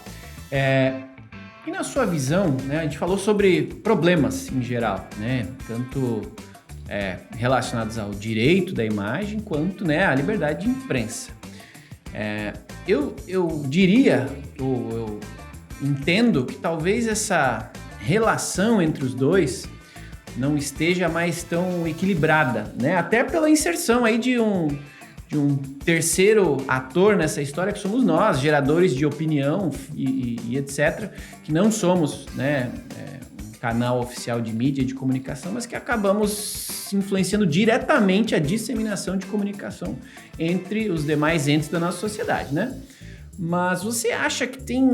E na sua visão, né, a gente falou sobre problemas em geral, né, tanto relacionados ao direito da imagem quanto, né, à liberdade de imprensa. Eu diria, eu entendo que talvez essa relação entre os dois não esteja mais tão equilibrada, né, até pela inserção aí de um terceiro ator nessa história, que somos nós, geradores de opinião e etc., que não somos, né, um canal oficial de mídia de comunicação, mas que acabamos influenciando diretamente a disseminação de comunicação entre os demais entes da nossa sociedade, né? Mas você acha que tem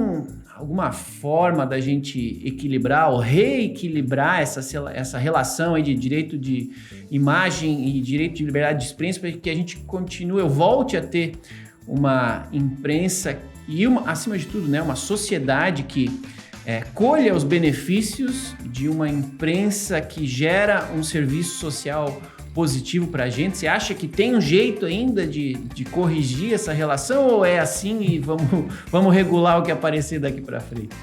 alguma forma da gente equilibrar ou reequilibrar essa relação aí de direito de imagem e direito de liberdade de expressão para que a gente continue, volte a ter uma imprensa e, acima de tudo, né, uma sociedade que colha os benefícios de uma imprensa que gera um serviço social positivo para a gente? Você acha que tem um jeito ainda de corrigir essa relação ou é assim e vamos regular o que aparecer daqui para frente?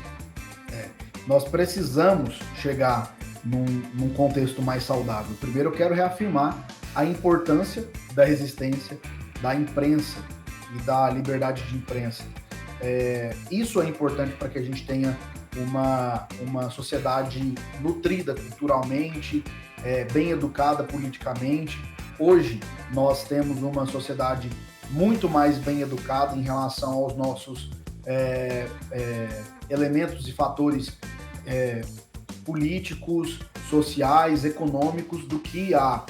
Nós precisamos chegar num contexto mais saudável. Primeiro eu quero reafirmar a importância da resistência da imprensa e da liberdade de imprensa. Isso é importante para que a gente tenha uma sociedade nutrida culturalmente, bem educada politicamente. Hoje, nós temos uma sociedade muito mais bem educada em relação aos nossos elementos e fatores políticos, sociais, econômicos do que há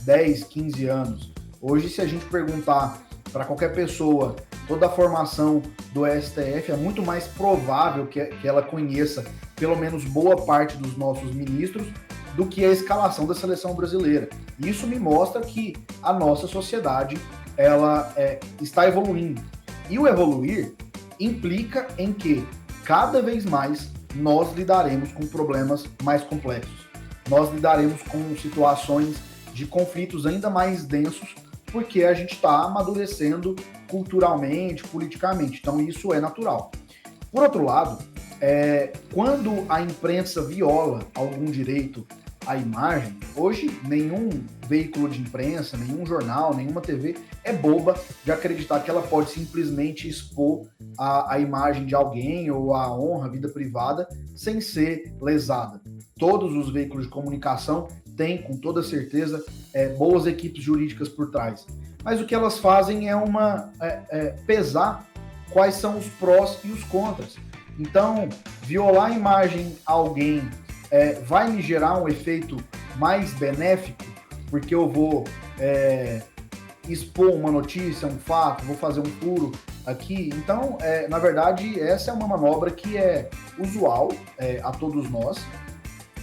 10, 15 anos. Hoje, se a gente perguntar para qualquer pessoa toda a formação do STF, é muito mais provável que ela conheça pelo menos boa parte dos nossos ministros do que a escalação da seleção brasileira. Isso me mostra que a nossa sociedade ela está evoluindo. E o evoluir implica em que cada vez mais nós lidaremos com problemas mais complexos. Nós lidaremos com situações de conflitos ainda mais densos, porque a gente está amadurecendo culturalmente, politicamente. Então isso é natural. Por outro lado, quando a imprensa viola algum direito à imagem, hoje nenhum veículo de imprensa, nenhum jornal, nenhuma TV é boba de acreditar que ela pode simplesmente expor a imagem de alguém ou a honra, a vida privada, sem ser lesada. Todos os veículos de comunicação têm, com toda certeza, boas equipes jurídicas por trás. Mas o que elas fazem é pesar quais são os prós e os contras. Então, violar a imagem a alguém vai me gerar um efeito mais benéfico, porque eu vou expor uma notícia, um fato, vou fazer um furo aqui. Então, na verdade, essa é uma manobra que é usual a todos nós,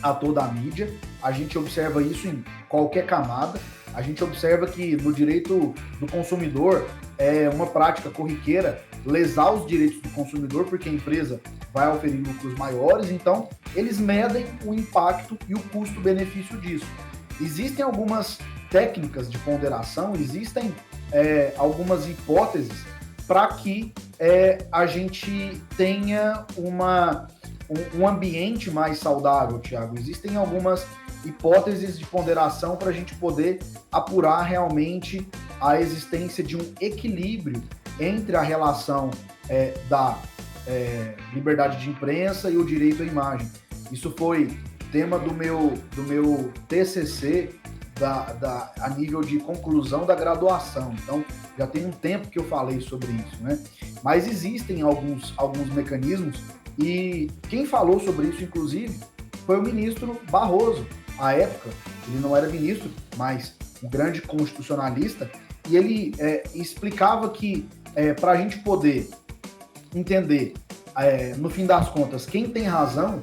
a toda a mídia. A gente observa isso em qualquer camada. A gente observa que no direito do consumidor é uma prática corriqueira lesar os direitos do consumidor, porque a empresa vai oferir lucros maiores, então eles medem o impacto e o custo-benefício disso. Existem algumas técnicas de ponderação, existem algumas hipóteses para que a gente tenha um ambiente mais saudável, Thiago. Existem algumas hipóteses de ponderação para a gente poder apurar realmente a existência de um equilíbrio entre a relação da liberdade de imprensa e o direito à imagem. Isso foi tema do meu TCC a nível de conclusão da graduação. Então, já tem um tempo que eu falei sobre isso, né? Mas existem alguns mecanismos, e quem falou sobre isso, inclusive, foi o ministro Barroso. À época, ele não era ministro, mas um grande constitucionalista, e ele explicava que para a gente poder entender, no fim das contas, quem tem razão,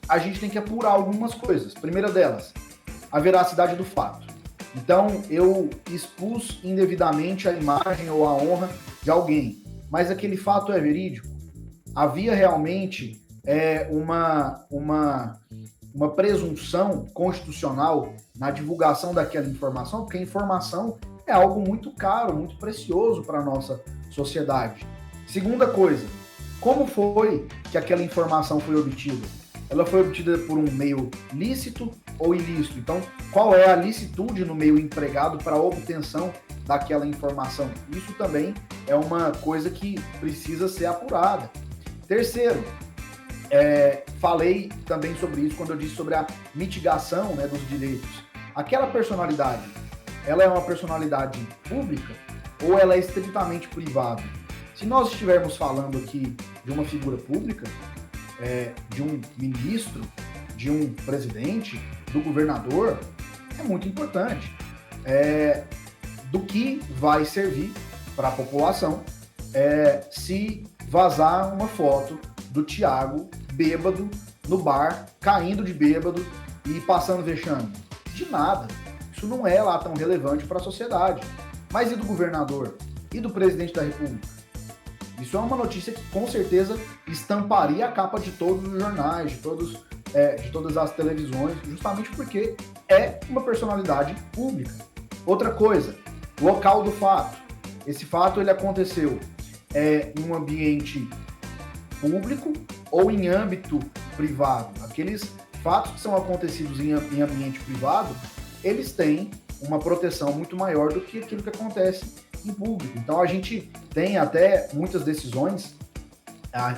a gente tem que apurar algumas coisas. Primeira delas, a veracidade do fato. Então, eu expus indevidamente a imagem ou a honra de alguém, mas aquele fato é verídico? Havia realmente uma presunção constitucional na divulgação daquela informação, porque a informação é algo muito caro, muito precioso para a nossa sociedade. Segunda coisa, como foi que aquela informação foi obtida? Ela foi obtida por um meio lícito ou ilícito? Então, qual é a licitude no meio empregado para a obtenção daquela informação? Isso também é uma coisa que precisa ser apurada. Terceiro, falei também sobre isso quando eu disse sobre a mitigação, né, dos direitos. Aquela personalidade, ela é uma personalidade pública ou ela é estritamente privada? Se nós estivermos falando aqui de uma figura pública, de um ministro, de um presidente, do governador, é muito importante. Do que vai servir para a população se vazar uma foto do Thiago bêbado no bar, caindo de bêbado e passando vexame? De nada. Isso não é lá tão relevante para a sociedade. Mas e do governador? E do presidente da República? Isso é uma notícia que com certeza estamparia a capa de todos os jornais, de todas as televisões, justamente porque é uma personalidade pública. Outra coisa, local do fato. Esse fato ele aconteceu em um ambiente público ou em âmbito privado. Aqueles fatos que são acontecidos em ambiente privado, eles têm uma proteção muito maior do que aquilo que acontece em público. Então a gente tem até muitas decisões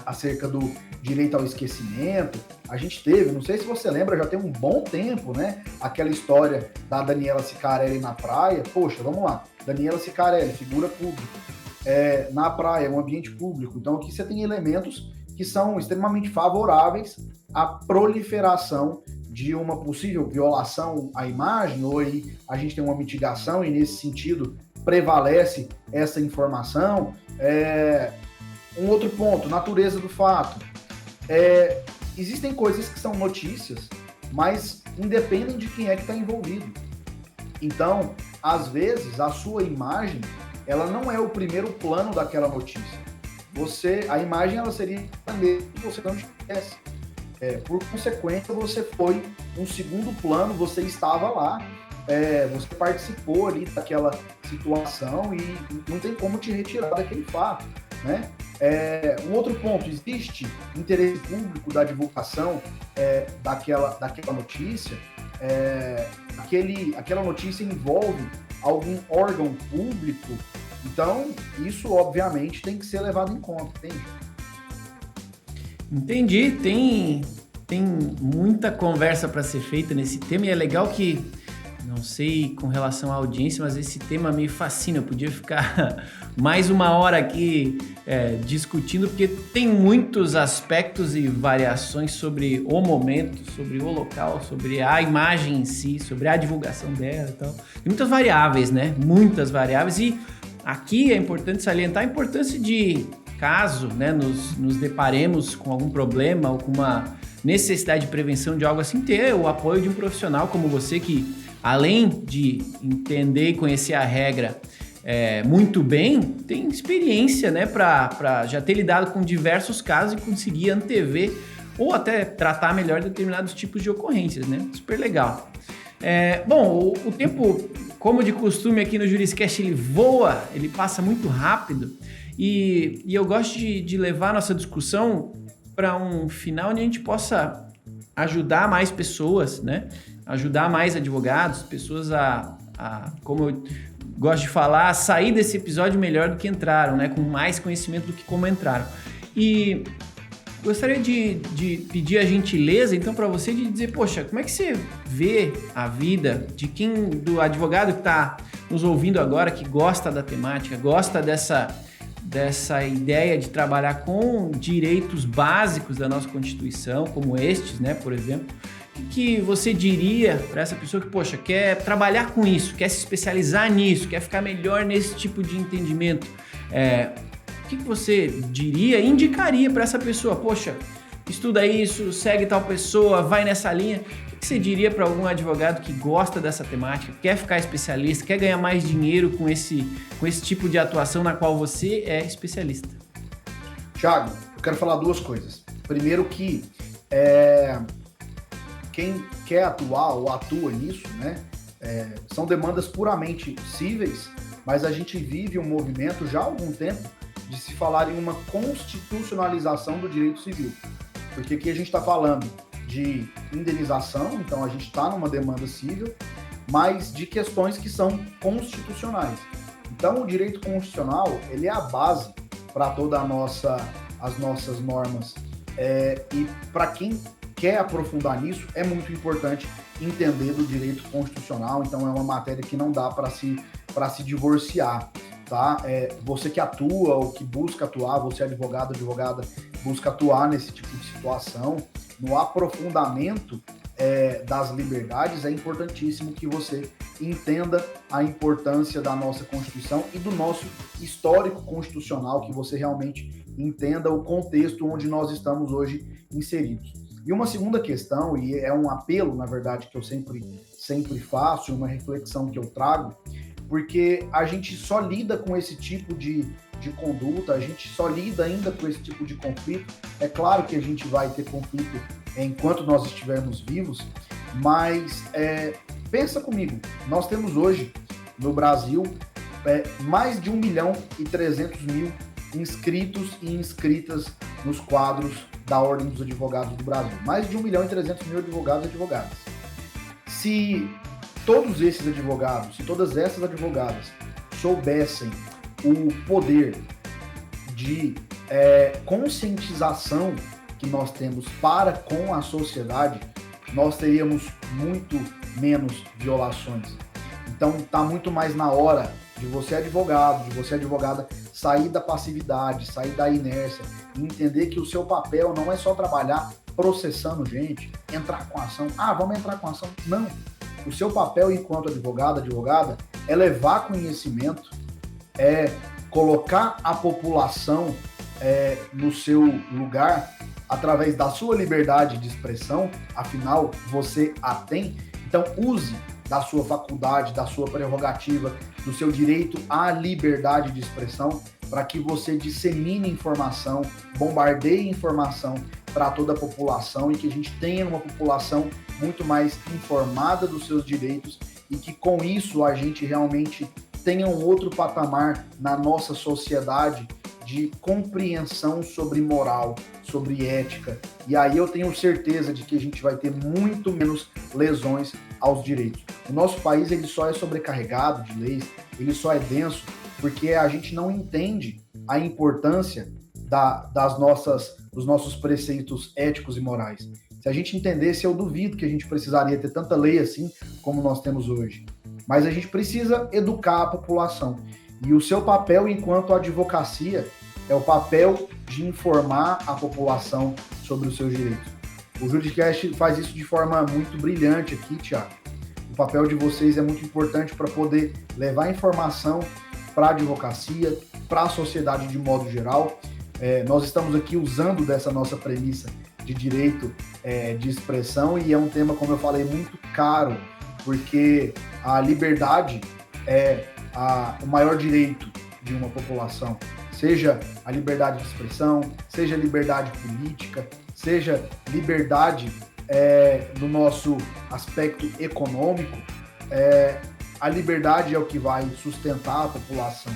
acerca do direito ao esquecimento. A gente teve, não sei se você lembra, já tem um bom tempo, né? Aquela história da Daniela Sicarelli na praia. Poxa, vamos lá. Daniela Sicarelli, figura pública, na praia, um ambiente público. Então aqui você tem elementos que são extremamente favoráveis à proliferação de uma possível violação à imagem, ou aí a gente tem uma mitigação e nesse sentido prevalece essa informação. Um outro ponto, natureza do fato. Existem coisas que são notícias, mas independem de quem é que está envolvido. Então, às vezes, a sua imagem, ela não é o primeiro plano daquela notícia. A imagem, ela seria mesmo que você não esquece. Por consequência, você foi um segundo plano, você estava lá, você participou ali daquela situação e não tem como te retirar daquele fato, né? Um outro ponto, existe interesse público da divulgação daquela notícia, aquela notícia envolve algum órgão público, então isso obviamente tem que ser levado em conta, entende? Entendi, tem muita conversa para ser feita nesse tema e é legal que, não sei com relação à audiência, mas esse tema me fascina, eu podia ficar mais uma hora aqui discutindo, porque tem muitos aspectos e variações sobre o momento, sobre o local, sobre a imagem em si, sobre a divulgação dela e tal. Tem muitas variáveis, né? Muitas variáveis e aqui é importante salientar a importância de, caso, né, nos deparemos com algum problema ou com uma necessidade de prevenção de algo assim, ter o apoio de um profissional como você que, além de entender e conhecer a regra muito bem, tem experiência, né, para já ter lidado com diversos casos e conseguir antever ou até tratar melhor determinados tipos de ocorrências, né? Super legal. Bom, o tempo, como de costume aqui no Juriscast, ele voa, ele passa muito rápido e eu gosto de levar a nossa discussão para um final onde a gente possa ajudar mais pessoas, né? Ajudar mais advogados, pessoas como eu gosto de falar, a sair desse episódio melhor do que entraram, né? Com mais conhecimento do que como entraram. E gostaria de pedir a gentileza, então, para você de dizer, poxa, como é que você vê a vida do advogado que está nos ouvindo agora, que gosta da temática, gosta dessa ideia de trabalhar com direitos básicos da nossa Constituição, como estes, né, por exemplo. O que você diria para essa pessoa que, poxa, quer trabalhar com isso, quer se especializar nisso, quer ficar melhor nesse tipo de entendimento? O que você diria, indicaria para essa pessoa? Poxa, estuda isso, segue tal pessoa, vai nessa linha. O que você diria para algum advogado que gosta dessa temática, quer ficar especialista, quer ganhar mais dinheiro com esse tipo de atuação na qual você é especialista? Thiago, eu quero falar duas coisas. Primeiro que quem quer atuar ou atua nisso, né, são demandas puramente cíveis, mas a gente vive um movimento já há algum tempo de se falar em uma constitucionalização do direito civil. Porque aqui a gente está falando de indenização, então a gente está numa demanda civil, mas de questões que são constitucionais. Então o direito constitucional, ele é a base para todas as nossas normas. E para quem quer aprofundar nisso, é muito importante entender do direito constitucional, então é uma matéria que não dá para se divorciar. Tá? Você que atua ou que busca atuar, você advogado, advogada, busca atuar nesse tipo de situação, no aprofundamento das liberdades, é importantíssimo que você entenda a importância da nossa Constituição e do nosso histórico constitucional, que você realmente entenda o contexto onde nós estamos hoje inseridos. E uma segunda questão, e é um apelo, na verdade, que eu sempre faço, uma reflexão que eu trago, porque a gente só lida com esse tipo de conduta, a gente só lida ainda com esse tipo de conflito. É claro que a gente vai ter conflito enquanto nós estivermos vivos, mas pensa comigo, nós temos hoje no Brasil mais de 1.300.000 inscritos e inscritas nos quadros da Ordem dos Advogados do Brasil. Mais de 1.300.000 advogados e advogadas. Se todos esses advogados, se todas essas advogadas soubessem o poder de conscientização que nós temos para com a sociedade, nós teríamos muito menos violações. Então está muito mais na hora de você advogado, de você advogada, sair da passividade, sair da inércia e entender que o seu papel não é só trabalhar processando gente, entrar com ação. Vamos entrar com ação? Não. O seu papel enquanto advogada, é levar conhecimento, é colocar a população no seu lugar através da sua liberdade de expressão, afinal, você a tem. Então, use da sua faculdade, da sua prerrogativa, do seu direito à liberdade de expressão, para que você dissemine informação, bombardeie informação para toda a população e que a gente tenha uma população muito mais informada dos seus direitos e que com isso a gente realmente tenha um outro patamar na nossa sociedade de compreensão sobre moral, sobre ética. E aí eu tenho certeza de que a gente vai ter muito menos lesões aos direitos. O nosso país ele só é sobrecarregado de leis, ele só é denso porque a gente não entende a importância dos nossos preceitos éticos e morais. Se a gente entendesse, eu duvido que a gente precisaria ter tanta lei assim como nós temos hoje. Mas a gente precisa educar a população. E o seu papel enquanto advocacia é o papel de informar a população sobre os seus direitos. O Juriscast faz isso de forma muito brilhante aqui, Thiago. O papel de vocês é muito importante para poder levar informação para a advocacia, para a sociedade de modo geral. Nós estamos aqui usando dessa nossa premissa de direito de expressão e é um tema, como eu falei, muito caro, porque a liberdade é o maior direito de uma população, seja a liberdade de expressão, seja a liberdade política, seja liberdade no nosso aspecto econômico, a liberdade é o que vai sustentar a população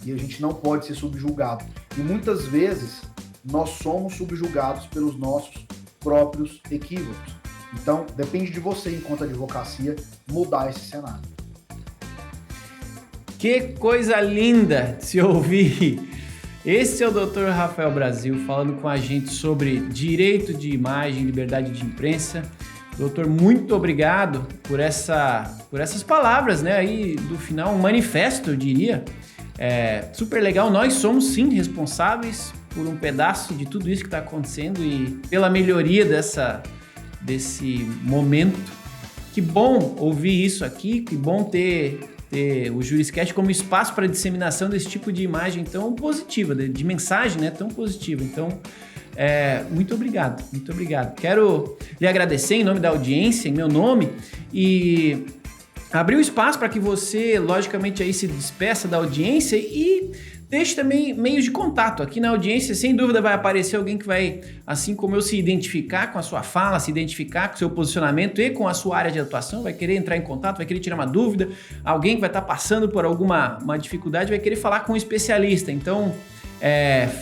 e a gente não pode ser subjugado. E muitas vezes nós somos subjugados pelos nossos próprios equívocos. Então, depende de você, enquanto advocacia, mudar esse cenário. Que coisa linda de se ouvir! Esse é o Dr. Rafael Brasil falando com a gente sobre direito de imagem, liberdade de imprensa. Doutor, muito obrigado por essas palavras, né? Aí do final, um manifesto, eu diria. Super legal. Nós somos sim responsáveis por um pedaço de tudo isso que está acontecendo e pela melhoria desse momento. Que bom ouvir isso aqui, que bom ter o Juriscast como espaço para disseminação desse tipo de imagem tão positiva, de mensagem, né, tão positiva. Então, muito obrigado, muito obrigado. Quero lhe agradecer em nome da audiência, em meu nome, e abrir o espaço para que você, logicamente, aí se despeça da audiência e deixe também meios de contato. Aqui na audiência, sem dúvida, vai aparecer alguém que vai, assim como eu, se identificar com a sua fala, se identificar com o seu posicionamento e com a sua área de atuação, vai querer entrar em contato, vai querer tirar uma dúvida, alguém que vai estar passando por alguma dificuldade vai querer falar com um especialista. Então,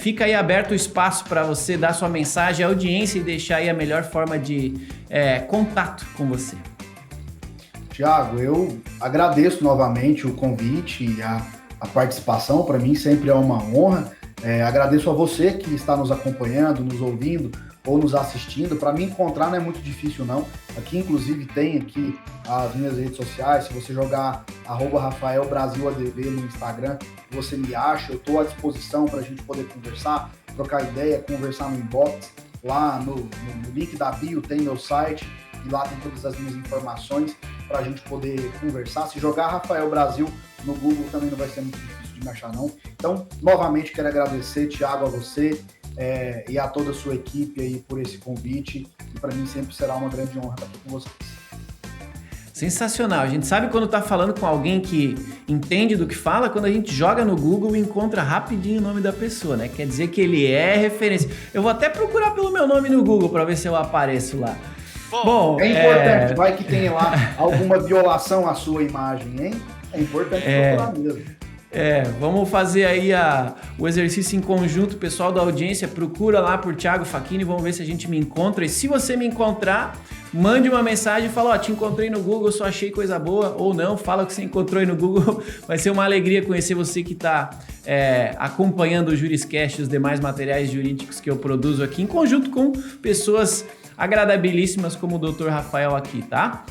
fica aí aberto o espaço para você dar sua mensagem à audiência e deixar aí a melhor forma de contato com você. Tiago, eu agradeço novamente o convite e a participação, para mim sempre é uma honra. Agradeço a você que está nos acompanhando, nos ouvindo ou nos assistindo. Para me encontrar não é muito difícil não. Aqui inclusive tem aqui as minhas redes sociais. Se você jogar @RafaelBrasilADV no Instagram, você me acha. Eu estou à disposição para a gente poder conversar, trocar ideia, conversar no inbox. Lá no link da bio tem meu site e lá tem todas as minhas informações para a gente poder conversar. Se jogar Rafael Brasil no Google também não vai ser muito difícil de me achar, não. Então, novamente, quero agradecer, Thiago, a você e a toda a sua equipe aí por esse convite. E para mim sempre será uma grande honra estar aqui com vocês. Sensacional. A gente sabe quando está falando com alguém que entende do que fala, quando a gente joga no Google e encontra rapidinho o nome da pessoa, né? Quer dizer que ele é referência. Eu vou até procurar pelo meu nome no Google para ver se eu apareço lá. Bom, é importante, vai que tenha lá alguma violação à sua imagem, hein? É importante procurar mesmo. Vamos fazer aí o exercício em conjunto, pessoal da audiência, procura lá por Thiago Facchini, vamos ver se a gente me encontra. E se você me encontrar, mande uma mensagem e fala, te encontrei no Google, só achei coisa boa, ou não, fala que você encontrou aí no Google. Vai ser uma alegria conhecer você que está acompanhando o Juriscast e os demais materiais jurídicos que eu produzo aqui, em conjunto com pessoas agradabilíssimas como o Dr. Rafael aqui, tá?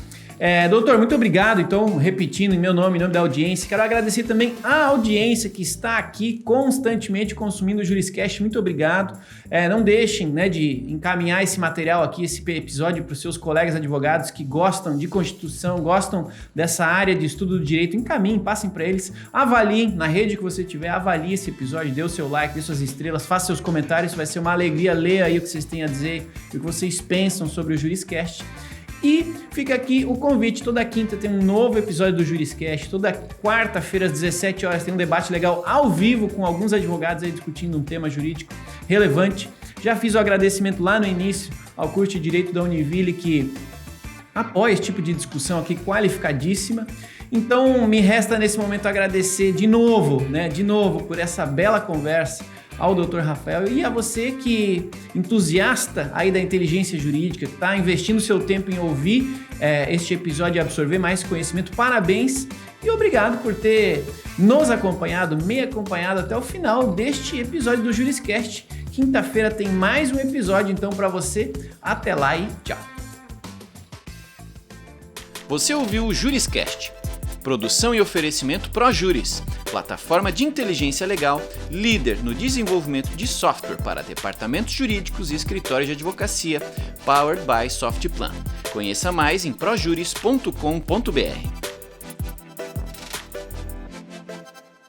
Doutor, muito obrigado. Então, repetindo em meu nome, em nome da audiência, quero agradecer também a audiência que está aqui constantemente consumindo o Juriscast. Muito obrigado. Não deixem, de encaminhar esse material aqui, esse episódio para os seus colegas advogados que gostam de Constituição, gostam dessa área de estudo do direito. Encaminhem, passem para eles, avaliem na rede que você tiver, avalie esse episódio, dê o seu like, dê suas estrelas, faça seus comentários. Vai ser uma alegria ler aí o que vocês têm a dizer e o que vocês pensam sobre o Juriscast. E fica aqui o convite, toda quinta tem um novo episódio do Juriscast, toda quarta-feira às 17 horas tem um debate legal ao vivo com alguns advogados aí discutindo um tema jurídico relevante. Já fiz o agradecimento lá no início ao curso de Direito da Univille que apoia esse tipo de discussão aqui qualificadíssima. Então me resta nesse momento agradecer de novo por essa bela conversa ao Dr. Rafael e a você que entusiasta aí da inteligência jurídica, que está investindo seu tempo em ouvir este episódio e absorver mais conhecimento. Parabéns e obrigado por ter nos acompanhado, me acompanhado até o final deste episódio do Juriscast. Quinta-feira tem mais um episódio então para você. Até lá e tchau. Você ouviu o Juriscast. Produção e oferecimento ProJuris, plataforma de inteligência legal, líder no desenvolvimento de software para departamentos jurídicos e escritórios de advocacia, powered by Softplan. Conheça mais em projuris.com.br.